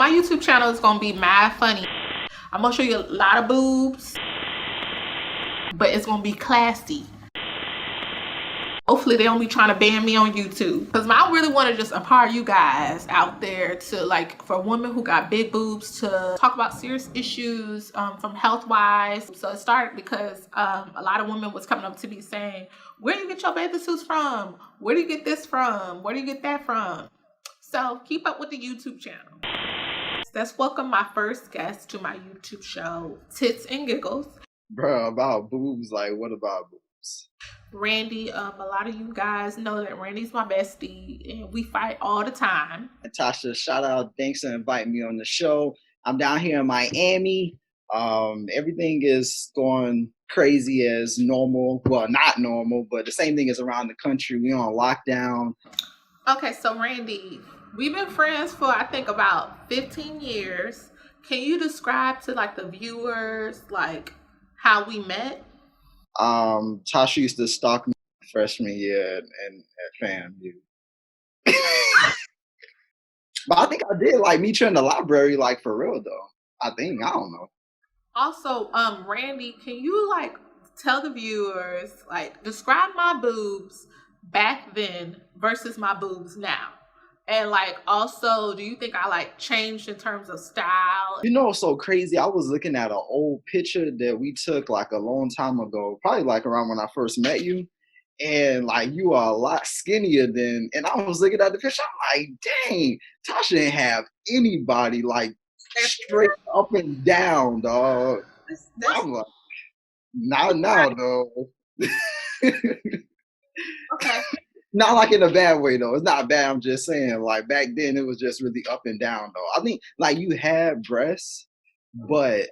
my YouTube channel is gonna be mad funny. I'm gonna show you a lot of boobs, but it's gonna be classy. Hopefully they don't be trying to ban me on YouTube, because I really want to just empower you guys out there to, like, for women who got big boobs to talk about serious issues from health wise. So it started because a lot of women was coming up to me saying, where do you get your bathing suits from? Where do you get this from? Where do you get that from? So keep up with the YouTube channel. Let's welcome my first guest to my YouTube show, Tits and Giggles. Bro, about boobs, like, what about boobs? Randy, a lot of you guys know that Randy's my bestie and we fight all the time. Natasha, shout out, thanks for inviting me on the show. I'm down here in Miami. Everything is going crazy as normal. Well, not normal, but the same thing is around the country. We on lockdown. Okay, so Randy, we've been friends for I think about 15 years. Can you describe to like the viewers like how we met? Tasha used to stalk me freshman year and at FAMU. But I think I did like meet you in the library, like for real though. I don't know. Also, Randy, can you like tell the viewers, like describe my boobs back then versus my boobs now? And like also, do you think I like changed in terms of style? You know, so crazy. I was looking at an old picture that we took like a long time ago, probably like around when I first met you. And like you are a lot skinnier than, and I was looking at the picture, I'm like, dang, Tasha didn't have anybody like straight up and down, dog. I'm like, not now, though. Okay. Not like in a bad way though. It's not bad. I'm just saying, like back then it was just really up and down though. I think like you had breasts, but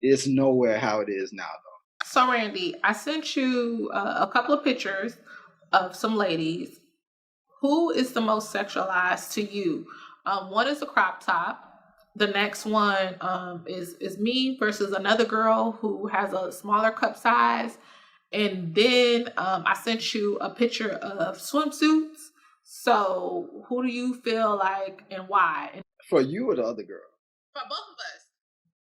it's nowhere how it is now though. So Randy, I sent you a couple of pictures of some ladies. Who is the most sexualized to you? One is a crop top. The next one is me versus another girl who has a smaller cup size. And then I sent you a picture of swimsuits. So who do you feel like and why? For you or the other girl? For both of us.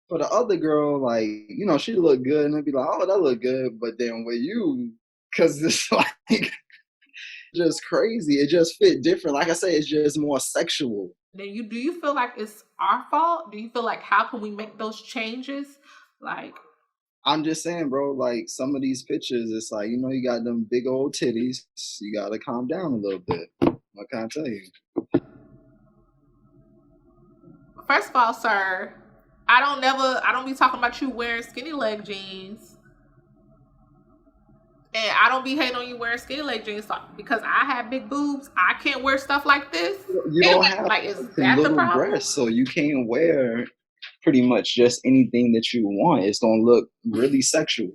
For the other girl, like, you know, she looked good and I'd be like, oh, that look good. But then with you, because it's like just crazy. It just fit different. Like I say, it's just more sexual. Then do you feel like it's our fault? Do you feel like how can we make those changes? Like, I'm just saying, bro, like some of these pictures, it's like, you know, you got them big old titties. You got to calm down a little bit. What can I tell you? First of all, sir, I don't be talking about you wearing skinny leg jeans. And I don't be hating on you wearing skinny leg jeans because I have big boobs. I can't wear stuff like this. You don't have like, is that little the problem? breasts, so you can't wear pretty much just anything that you want. It's gonna look really sexual.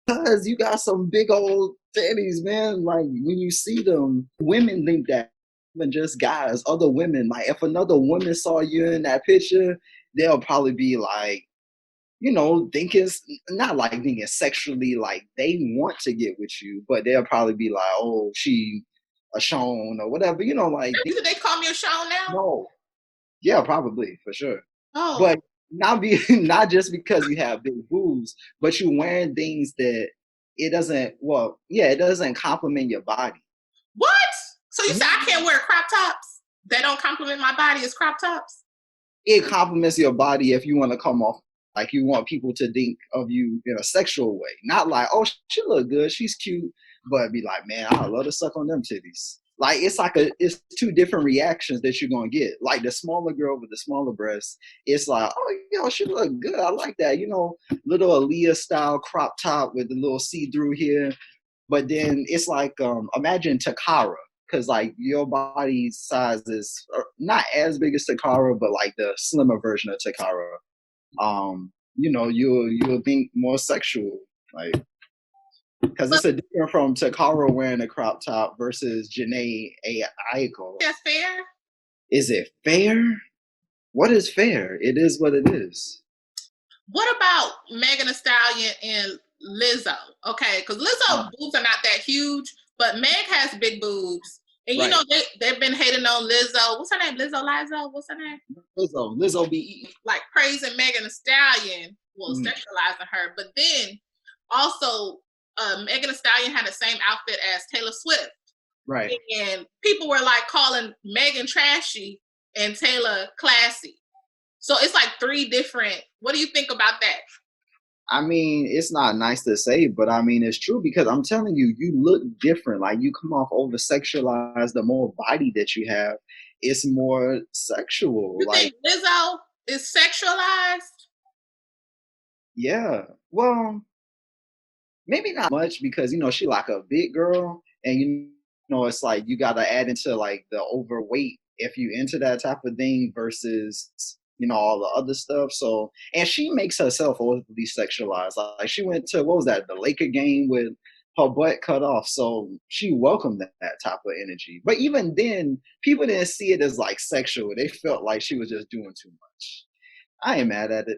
Because you got some big old titties, man. Like when you see them, women think that, even just guys, other women. Like if another woman saw you in that picture, they'll probably be like, you know, not like thinking sexually, like they want to get with you, but they'll probably be like, oh, she a Sean or whatever, you know, like. Do they call me a Sean now? No. Yeah, probably, for sure. Oh. But not just because you have big boobs, but you wearing things that it doesn't compliment your body. What? So you say I can't wear crop tops? They don't compliment my body as crop tops? It compliments your body if you want to come off like you want people to think of you in a sexual way. Not like, oh, she look good, she's cute, but be like, man, I love to suck on them titties. Like it's two different reactions that you're gonna get. Like the smaller girl with the smaller breasts, it's like, oh, you know, she look good. I like that. You know, little Aaliyah style crop top with the little see-through here. But then it's like, imagine Takara, because like your body size is not as big as Takara, but like the slimmer version of Takara. You know, you'll think more sexual, like. Because it's a different from Takara wearing a crop top versus Janae Aiko. That's fair? Is it fair? What is fair? It is what it is. What about Megan Thee Stallion and Lizzo? Okay, because Lizzo boobs are not that huge, but Meg has big boobs. And you Right. know they've been hating on Lizzo. What's her name? Lizzo? What's her name? Lizzo be eating. Like praising Megan Thee Stallion, well, sexualizing her. But then also Megan Thee Stallion had the same outfit as Taylor Swift. Right. And people were like calling Megan trashy and Taylor classy. So it's like three different. What do you think about that? I mean, it's not nice to say, but I mean, it's true because I'm telling you, you look different. Like you come off over sexualized. The more body that you have, it's more sexual. You Like, think Lizzo is sexualized? yeah. Well, maybe not much because she like a big girl, and it's like you got to add into like the overweight if you into that type of thing versus all the other stuff. So, and she makes herself overly sexualized. Like she went to, what was that, the Laker game with her butt cut off, so she welcomed that type of energy. But even then, people didn't see it as like sexual. They felt like she was just doing too much. I ain't mad at it.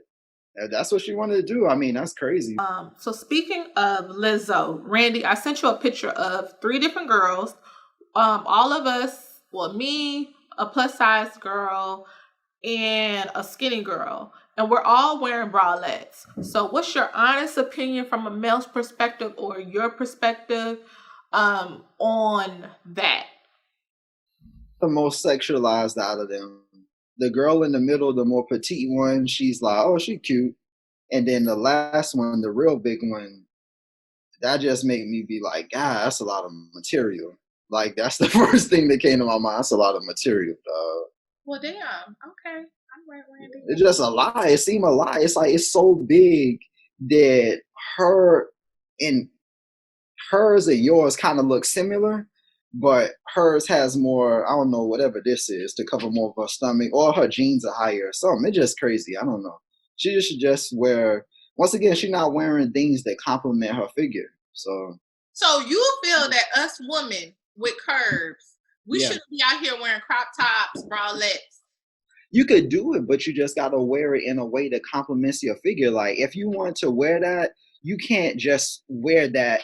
If that's what she wanted to do, I mean, that's crazy. So speaking of Lizzo, Randy, I sent you a picture of 3 different girls. All of us, well, me, a plus size girl, and a skinny girl, and we're all wearing bralettes. So what's your honest opinion from a male's perspective or your perspective on that? The most sexualized out of them. The girl in the middle, the more petite one, she's like, oh, she cute. And then the last one, the real big one, that just made me be like, God, that's a lot of material. Like, that's the first thing that came to my mind. That's a lot of material, dog. Well, damn. Okay. I'm right, Randy. It's just a lie. It seemed a lie. It's like, it's so big that hers and yours kind of look similar, but hers has more, I don't know, whatever this is, to cover more of her stomach, or her jeans are higher or something. It's just crazy. I don't know. She should just wear, once again, she's not wearing things that complement her figure. So you feel that us women with curves, we shouldn't be out here wearing crop tops, bralettes? You could do it, but you just got to wear it in a way that complements your figure. Like, if you want to wear that, you can't just wear that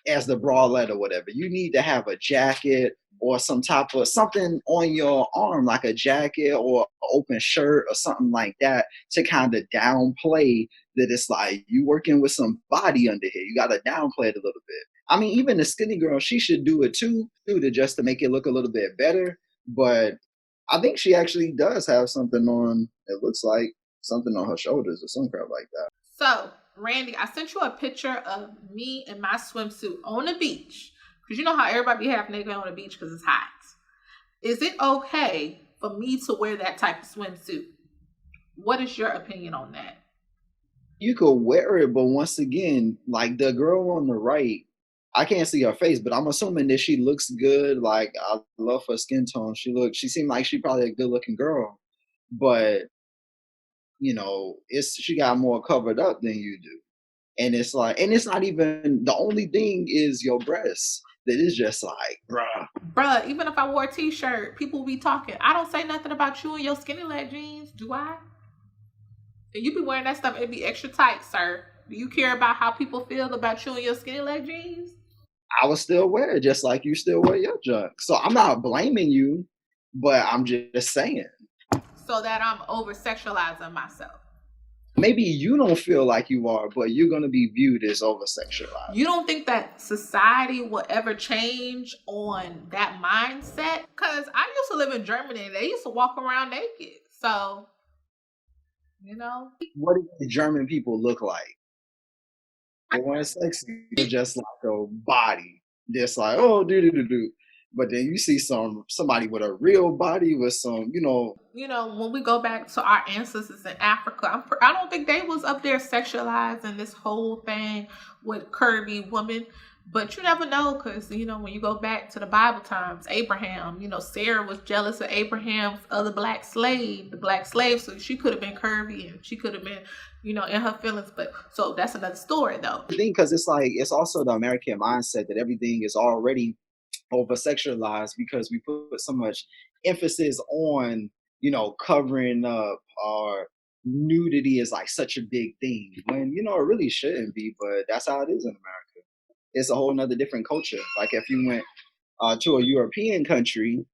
as the bralette or whatever. You need to have a jacket or some type of something on your arm, like a jacket or an open shirt or something like that, to kind of downplay that it's like you working with some body under here. You got to downplay it a little bit. I mean, even the skinny girl, she should do it too, to make it look a little bit better. But I think she actually does have something on, it looks like something on her shoulders or some crap like that. So, Randy, I sent you a picture of me in my swimsuit on the beach. Because you know how everybody be half naked on the beach because it's hot. Is it okay for me to wear that type of swimsuit? What is your opinion on that? You could wear it, but once again, like the girl on the right, I can't see her face, but I'm assuming that she looks good. Like, I love her skin tone. She seemed like she probably a good looking girl, but she got more covered up than you do. And it's like, and it's not even, the only thing is your breasts. That is just like, Bruh, even if I wore a t-shirt, people will be talking. I don't say nothing about you and your skinny leg jeans, do I? And you be wearing that stuff, it be extra tight, sir. Do you care about how people feel about you and your skinny leg jeans? I would still wear it just like you still wear your junk. So I'm not blaming you, but I'm just saying. So that I'm over-sexualizing myself. Maybe you don't feel like you are, but you're going to be viewed as over-sexualized. You don't think that society will ever change on that mindset? Because I used to live in Germany and they used to walk around naked. So, What do the German people look like? They weren't sexy. They're just like a body. Just like, oh, do. But then you see somebody with a real body with some, when we go back to our ancestors in Africa, I don't think they was up there sexualizing this whole thing with curvy women. But you never know, because, when you go back to the Bible times, Abraham, Sarah was jealous of Abraham's other the black slave. So she could have been curvy and she could have been, in her feelings. But so that's another story, though. I think because it's also the American mindset that everything is already over sexualized because we put so much emphasis on, covering up, or nudity is like such a big thing when, it really shouldn't be, but that's how it is in America. It's a whole nother different culture. Like if you went to a European country,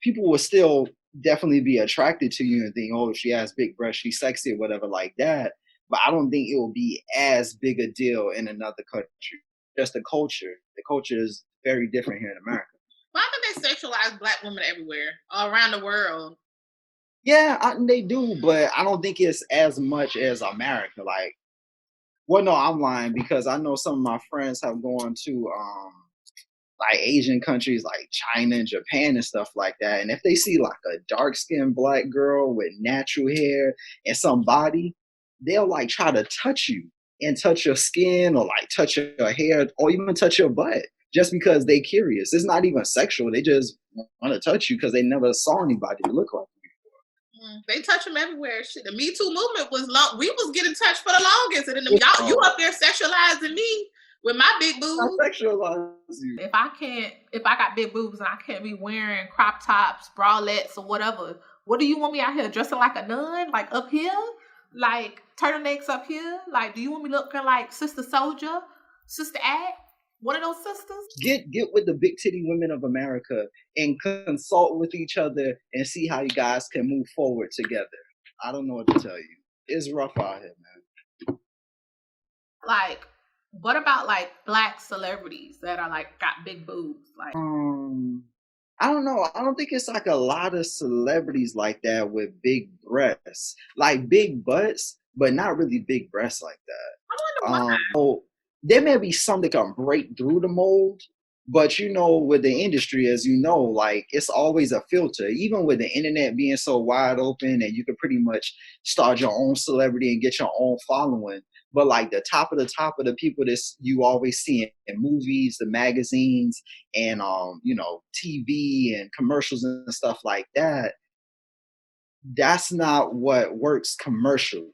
people will still definitely be attracted to you and think, oh, she has big breasts, she's sexy or whatever like that. But I don't think it will be as big a deal in another country. Just the culture. The culture is very different here in America. Why do they sexualize black women everywhere, all around the world? Yeah, they do, but I don't think it's as much as America. Like, well, no, I'm lying because I know some of my friends have gone to like Asian countries like China and Japan and stuff like that. And if they see like a dark skinned black girl with natural hair and some body, they'll like try to touch you and touch your skin or like touch your hair or even touch your butt just because they curious. It's not even sexual. They just want to touch you because they never saw anybody look like you. They touch them everywhere. Shit, the Me Too movement was long. We was getting touched for the longest, and then y'all, you up there sexualizing me with my big boobs. I sexualize you. If I got big boobs and I can't be wearing crop tops, bralettes, or whatever, what do you want me out here dressing like a nun, like up here, like turtlenecks up here? Like, do you want me looking like Sister Soldier, Sister Act? One of those sisters? Get with the big titty women of America and consult with each other and see how you guys can move forward together. I don't know what to tell you. It's rough out here, man. Like, what about like black celebrities that are like got big boobs? Like, I don't know. I don't think it's like a lot of celebrities like that with big breasts, like big butts, but not really big breasts like that. I wonder why. So there may be some that can break through the mold, but you know, with the industry, as you know, like it's always a filter. Even with the internet being so wide open, and you can pretty much start your own celebrity and get your own following. But like the top of the people that you always see in movies, the magazines, and you know, TV and commercials and stuff like that, that's not what works commercially.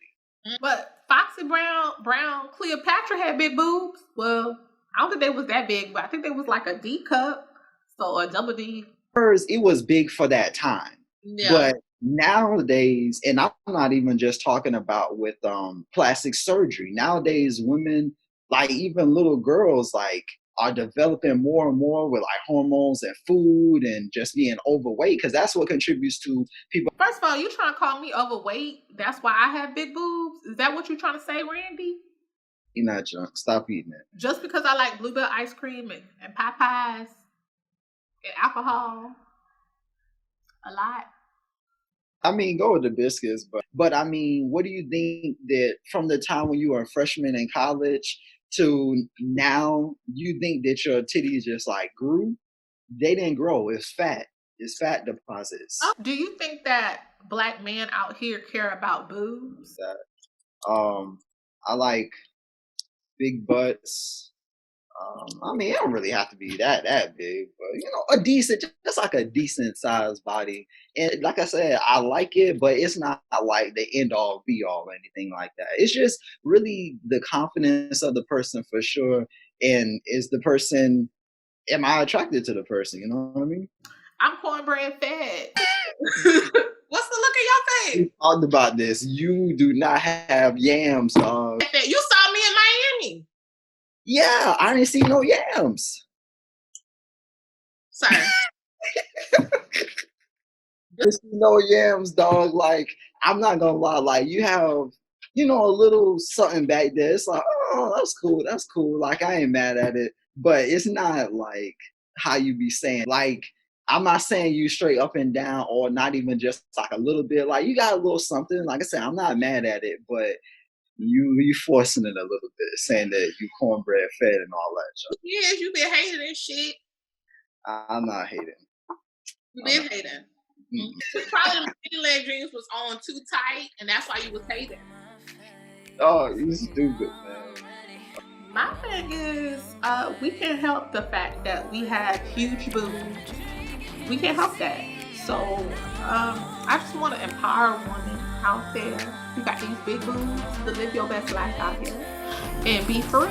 But Foxy Brown, Cleopatra had big boobs. Well, I don't think they was that big, but I think they was like a D cup, so a double D. Hers, it was big for that time. Yeah. But nowadays, and I'm not even just talking about with plastic surgery. Nowadays, women, like even little girls, like are developing more and more with like hormones and food and just being overweight, because that's what contributes to people. First of all, you trying to call me overweight? That's why I have big boobs? Is that what you're trying to say, Randy? You're not junk. Stop eating it. Just because I like Bluebell ice cream and Popeyes and alcohol a lot. I mean, go with the biscuits, but I mean, what do you think that from the time when you were a freshman in college to now, you think that your titties just like grew? They didn't grow. It's fat. It's fat deposits. Do you think that black men out here care about boobs? I like big butts. I mean, it don't really have to be that big, but you know, just like a decent sized body. And like I said, I like it, but it's not like the end all be all or anything like that. It's just really the confidence of the person for sure. And is the person, am I attracted to the person? You know what I mean? I'm cornbread fed. What's the look in your face? We talked about this. You do not have yams, dog. You saw me in Miami. Yeah, I didn't see no yams. Sorry. There's no yams, dog. Like, I'm not gonna lie. Like, you have, you know, a little something back there. It's like, oh, that's cool. That's cool. Like, I ain't mad at it. But it's not like how you be saying. Like, I'm not saying you straight up and down or not even just like a little bit. Like, you got a little something. Like I said, I'm not mad at it, but you forcing it a little bit, saying that you cornbread fed and all that. Yes, you been hating this shit. I'm not hating. You been hating. Mm-hmm. Probably the skinny leg jeans was on too tight, and that's why you was hating. Oh, you stupid, man. My thing is, we can't help the fact that we have huge boobs. We can't help that. So, I just want to empower women out there who got these big boobs to live your best life out here and be free.